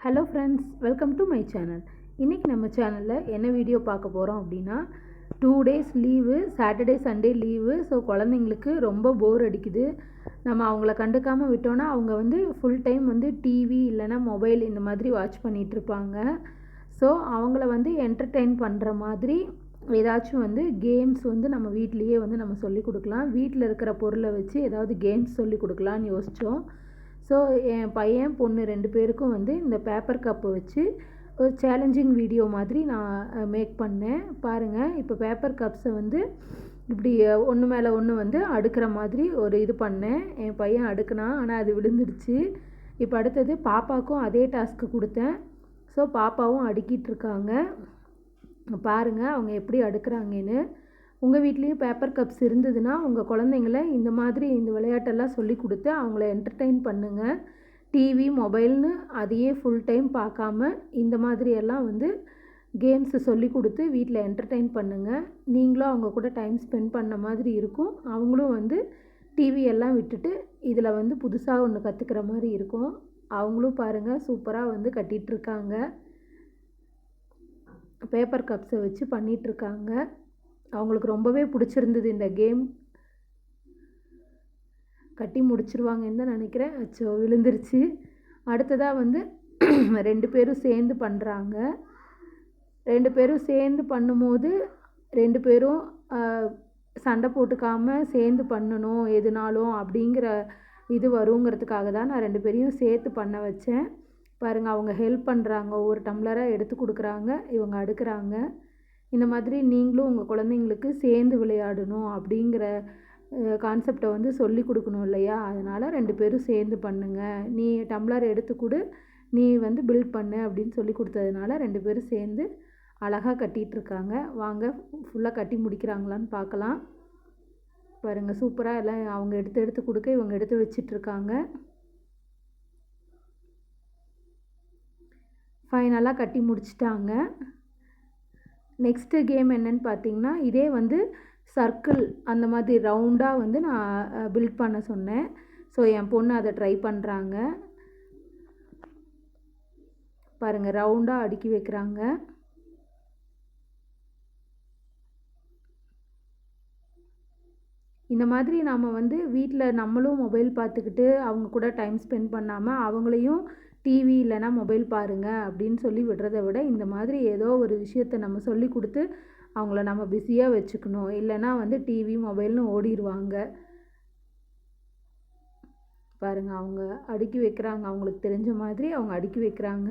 Hello friends, welcome to my channel. இன்றைக்கி நம்ம சேனலில் என்ன வீடியோ பார்க்க போகிறோம் அப்படின்னா, 2 days leave, Saturday Sunday leave. So குழந்தைங்களுக்கு ரொம்ப போர் அடிக்குது. நம்ம அவங்கள கண்டுக்காமல் விட்டோன்னா அவங்க ஃபுல் டைம் டிவி இல்லைன்னா மொபைல் இந்த மாதிரி வாட்ச் பண்ணிகிட்ருப்பாங்க. ஸோ அவங்கள என்டர்டெயின் பண்ணுற மாதிரி ஏதாச்சும் கேம்ஸ் நம்ம வீட்லேயே நம்ம சொல்லிக் கொடுக்கலாம். வீட்டில் இருக்கிற பொருளை வச்சு ஏதாவது கேம்ஸ் சொல்லிக் கொடுக்கலான்னு யோசித்தோம். ஸோ என் பையன் பொண்ணு 2 பேருக்கும் இந்த பேப்பர் கப்பை வச்சு ஒரு சேலஞ்சிங் வீடியோ மாதிரி நான் மேக் பண்ணேன். பாருங்கள், இப்போ பேப்பர் கப்ஸை இப்படி ஒன்று மேலே ஒன்று அடுக்கிற மாதிரி ஒரு இது பண்ணேன். என் பையன் அடுக்குனான், ஆனால் அது விழுந்துடுச்சு. இப்போ அடுத்தது பாப்பாவுக்கும் அதே டாஸ்க்கு கொடுத்தேன். ஸோ பாப்பாவும் அடுக்கிட்டுருக்காங்க. பாருங்கள் அவங்க எப்படி அடுக்குறாங்கன்னு. உங்கள் வீட்லேயும் பேப்பர் கப்ஸ் இருந்ததுன்னா உங்கள் குழந்தைங்கள இந்த மாதிரி இந்த விளையாட்டெல்லாம் சொல்லி கொடுத்து அவங்கள என்டர்டெயின் பண்ணுங்கள். டிவி மொபைல்னு அதையே ஃபுல் டைம் பார்க்காம இந்த மாதிரியெல்லாம் கேம்ஸு சொல்லி கொடுத்து வீட்டில் என்டர்டெயின் பண்ணுங்கள். நீங்களும் அவங்க கூட டைம் ஸ்பெண்ட் பண்ண மாதிரி இருக்கும். அவங்களும் டிவி எல்லாம் விட்டுட்டு இதில் புதுசாக ஒன்று கற்றுக்கிற மாதிரி இருக்கும். அவங்களும் பாருங்கள் சூப்பராக கட்டிகிட்ருக்காங்க. பேப்பர் கப்ஸை வச்சு பண்ணிகிட்ருக்காங்க. அவங்களுக்கு ரொம்பவே பிடிச்சிருந்தது இந்த கேம். கட்டி முடிச்சிருவாங்கன்னு தான் நினைக்கிறேன். அச்சோ, விழுந்துருச்சு. அடுத்ததாக 2 பேரும் சேர்ந்து பண்ணுறாங்க. 2 பேரும் சேர்ந்து பண்ணும்போது 2 பேரும் சண்டை போட்டுக்காமல் சேர்ந்து பண்ணணும் எதுனாலும் அப்படிங்கிற இது வருங்கிறதுக்காக தான் நான் 2 பேரையும் சேர்த்து பண்ண வச்சேன். பாருங்கள், அவங்க ஹெல்ப் பண்ணுறாங்க. ஒவ்வொரு டம்ளராக எடுத்து கொடுக்குறாங்க, இவங்க அடுக்குறாங்க. இந்த மாதிரி நீங்களும் உங்கள் குழந்தைங்களுக்கு சேர்ந்து விளையாடணும் அப்படிங்கிற கான்செப்டை சொல்லி கொடுக்கணும் இல்லையா? அதனால் 2 பேரும் சேர்ந்து பண்ணுங்கள். நீ டம்ளர் எடுத்து கொடு, நீ பில்ட் பண்ணு அப்படின்னு சொல்லி கொடுத்ததுனால 2 பேரும் சேர்ந்து அழகாக கட்டிகிட்ருக்காங்க. வாங்க ஃபுல்லாக கட்டி முடிக்கிறாங்களான்னு பார்க்கலாம். பாருங்கள், சூப்பராக எல்லாம் அவங்க எடுத்து எடுத்து கொடுக்க இவங்க எடுத்து வச்சிட்ருக்காங்க. ஃபைனலாக கட்டி முடிச்சிட்டாங்க. நெக்ஸ்ட்டு கேம் என்னன்னு பார்த்தீங்கன்னா, இதே சர்க்கிள் அந்த மாதிரி ரவுண்டாக நான் பில்ட் பண்ண சொன்னேன். ஸோ என் பொண்ணு அதை ட்ரை பண்ணுறாங்க. பாருங்கள், ரவுண்டாக அடுக்கி வைக்கிறாங்க. இந்த மாதிரி நாம் வீட்டில் நம்மளும் மொபைல் பார்த்துக்கிட்டு அவங்க கூட டைம் ஸ்பெண்ட் பண்ணாமல் அவங்களையும் டிவி இல்லைனா மொபைல் பாருங்கள் அப்படின்னு சொல்லி விடுறத விட இந்த மாதிரி ஏதோ ஒரு விஷயத்தை நம்ம சொல்லி கொடுத்து அவங்கள நம்ம பிஸியாக வச்சுக்கணும். இல்லைனா டிவி மொபைல்னு ஓடிடுவாங்க. பாருங்கள், அவங்க அடுக்கி வைக்கிறாங்க. அவங்களுக்கு தெரிஞ்ச மாதிரி அவங்க அடுக்கி வைக்கிறாங்க.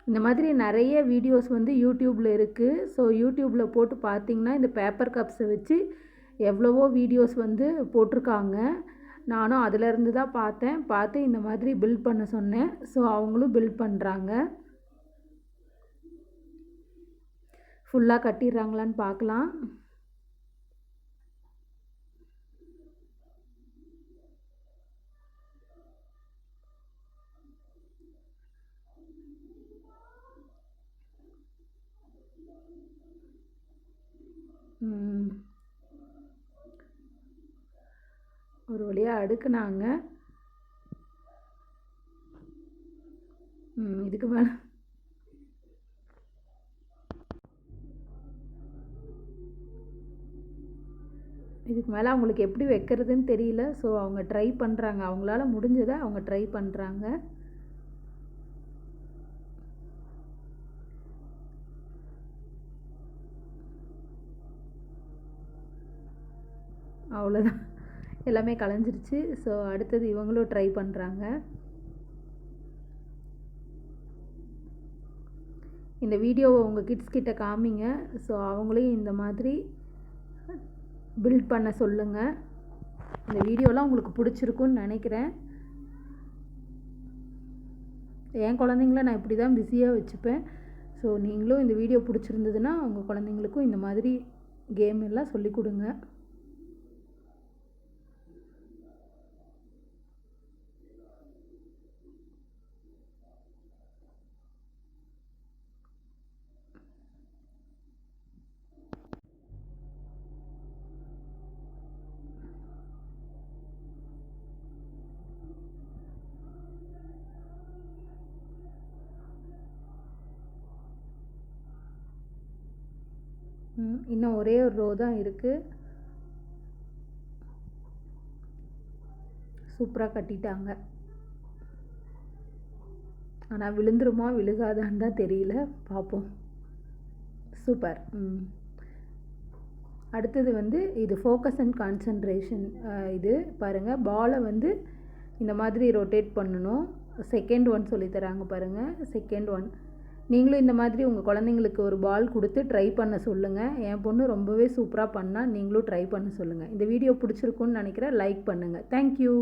இந்த மாதிரி நிறைய வீடியோஸ் யூடியூப்பில் இருக்குது. ஸோ யூடியூப்பில் போட்டு பார்த்திங்கன்னா இந்த பேப்பர் கப்ஸை வச்சு எவ்வளவோ வீடியோஸ் போட்டிருக்காங்க. நானும் அதிலேருந்து தான் பார்த்து இந்த மாதிரி பில்ட் பண்ண சொன்னேன். ஸோ அவங்களும் பில்ட் பண்ணுறாங்க. ஃபுல்லாக கட்டிடுறாங்களான்னு பார்க்கலாம். ஒரு வழியாக அடுக்குனாங்க. இதுக்கு மேலே அவங்களுக்கு எப்படி வைக்கிறதுன்னு தெரியல. ஸோ அவங்க ட்ரை பண்ணுறாங்க. அவங்களால முடிஞ்சதை அவங்க ட்ரை பண்ணுறாங்க. அவ்வளோதான், எல்லாமே கலைஞ்சிருச்சு. ஸோ அடுத்தது இவங்களும் ட்ரை பண்ணுறாங்க. இந்த வீடியோவை உங்கள் கிட்ஸ் கிட்ட காமிங்க. ஸோ அவங்களையும் இந்த மாதிரி பில்ட் பண்ண சொல்லுங்கள். இந்த வீடியோலாம் உங்களுக்கு பிடிச்சிருக்குன்னு நினைக்கிறேன். என் குழந்தைங்கள நான் இப்படி தான் பிஸியாக வச்சுப்பேன். ஸோ நீங்களும் இந்த வீடியோ பிடிச்சிருந்ததுன்னா உங்கள் குழந்தைங்களுக்கும் இந்த மாதிரி கேம் எல்லாம் சொல்லி கொடுங்க. இன்னும் ஒரே ஒரு ரோ தான் இருக்குது. சூப்பராக கட்டிட்டாங்க. ஆனால் விழுந்துருமா விழுகாதான்னு தான் தெரியல, பார்ப்போம். சூப்பர். அடுத்தது வந்து இது ஃபோக்கஸ் அண்ட் கான்சன்ட்ரேஷன். இது பாருங்கள், பாலை வந்து இந்த மாதிரி ரொட்டேட் பண்ணணும். செகண்ட் ஒன் சொல்லித்தராங்க பாருங்கள். செகண்ட் ஒன் நீங்களும் இந்த மாதிரி உங்கள் குழந்தைங்களுக்கு ஒரு பால் கொடுத்து ட்ரை பண்ண சொல்லுங்கள். என் பொண்ணு ரொம்பவே சூப்பராக பண்ணால் நீங்களும் ட்ரை பண்ண சொல்லுங்கள். இந்த வீடியோ பிடிச்சிருக்குன்னு நினைக்கிறேன். லைக் பண்ணுங்கள். தேங்க்யூ.